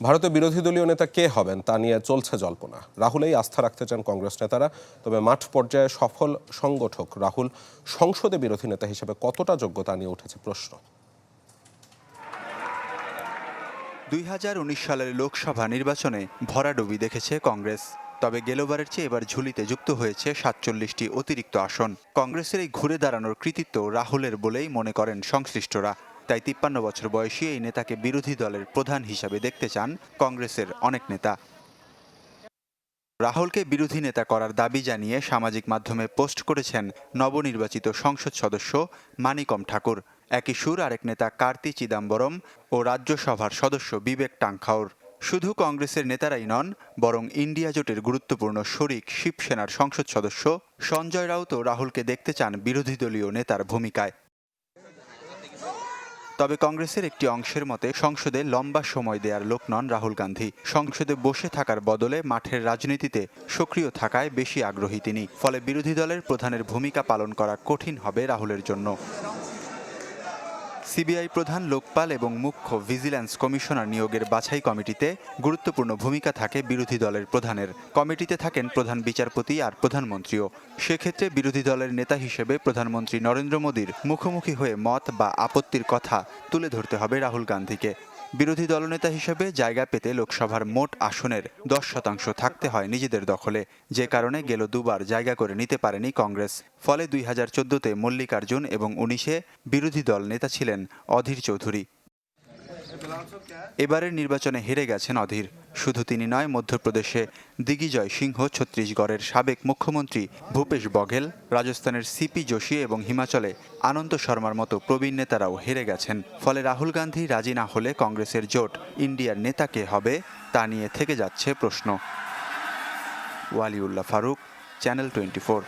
ভারতে বিরোধী দলীয় নেতা কে হবেন তা নিয়ে চলছে জল্পনা। রাহুলেই আস্থা রাখতে চান কংগ্রেস নেতারা। তবে মাঠ পর্যায়ে সফল সংগঠক রাহুল সংসদে বিরোধী নেতা হিসেবে কতটা যোগ্যতা নিয়ে উঠেছে প্রশ্ন। 2019 সালের লোকসভা নির্বাচনে ভরাডুবি দেখেছে কংগ্রেস। তবে গেলবারের চেয়ে এবার ঝুলিতে যুক্ত হয়েছে 47টি অতিরিক্ত আসন। কংগ্রেসের এই ঘুরে দাঁড়ানোর কৃতিত্ব রাহুলের বলেই মনে করেন সংশ্লিষ্টরা। তাই 53 বছর বয়সী এই নেতাকে বিরোধী দলের প্রধান হিসাবে দেখতে চান কংগ্রেসের অনেক নেতা। রাহুলকে বিরোধী নেতা করার দাবি জানিয়ে সামাজিক মাধ্যমে পোস্ট করেছেন নবনির্বাচিত সংসদ সদস্য মানিকম ঠাকুর। একই সুর আরেক নেতা কার্তি চিদাম্বরম ও রাজ্যসভার সদস্য বিবেক টাংখাউর। শুধু কংগ্রেসের নেতারাই নন, বরং ইন্ডিয়া জোটের গুরুত্বপূর্ণ শরিক শিবসেনার সংসদ সদস্য সঞ্জয় রাউতও রাহুলকে দেখতে চান বিরোধী দলীয় নেতার ভূমিকায়। তবে কংগ্রেসের একটি অংশের মতে সংসদে লম্বা সময় দেওয়ার লোক নন রাহুল গান্ধী। সংসদে বসে থাকার বদলে মাঠের রাজনীতিতে সক্রিয় থাকায় বেশি আগ্রহী তিনি। ফলে বিরোধী দলের প্রধানের ভূমিকা পালন করা কঠিন হবে রাহুলের জন্য। সিবিআই প্রধান লোকপাল এবং মুখ্য ভিজিল্যান্স কমিশনার নিয়োগের বাছাই কমিটিতে গুরুত্বপূর্ণ ভূমিকা থাকে বিরোধী দলের প্রধানের। কমিটিতে থাকেন প্রধান বিচারপতি আর প্রধানমন্ত্রীও। সেক্ষেত্রে বিরোধী দলের নেতা হিসেবে প্রধানমন্ত্রী নরেন্দ্র মোদীর মুখোমুখি হয়ে মত বা আপত্তির কথা তুলে ধরতে হবে রাহুল গান্ধীকে। বিরোধী দলনেতা হিসেবে জায়গা পেতে লোকসভার মোট আসনের 10% থাকতে হয় নিজেদের দখলে, যে কারণে গেল দুবার জায়গা করে নিতে পারেনি কংগ্রেস। ফলে 2014-তে মল্লিকার্জুন এবং 19-এ বিরোধী দল নেতা ছিলেন অধীর চৌধুরী। এবারের নির্বাচনে হেরে গেছেন অধীর। শুধু তিনি নয়, মধ্যপ্রদেশে দিগ্বিজয় সিংহ, ছত্তিশগড়ের সাবেক মুখ্যমন্ত্রী ভূপেশ বঘেল, রাজস্থানের সিপি যোশী এবং হিমাচলে আনন্দ শর্মার মতো প্রবীণ নেতারাও হেরে গেছেন। ফলে রাহুল গান্ধী রাজি না হলে কংগ্রেসের জোট ইন্ডিয়ার নেতা কে হবে তা নিয়ে থেকে যাচ্ছে প্রশ্ন। ওয়ালিউল্লাহ ফারুক, চ্যানেল 24।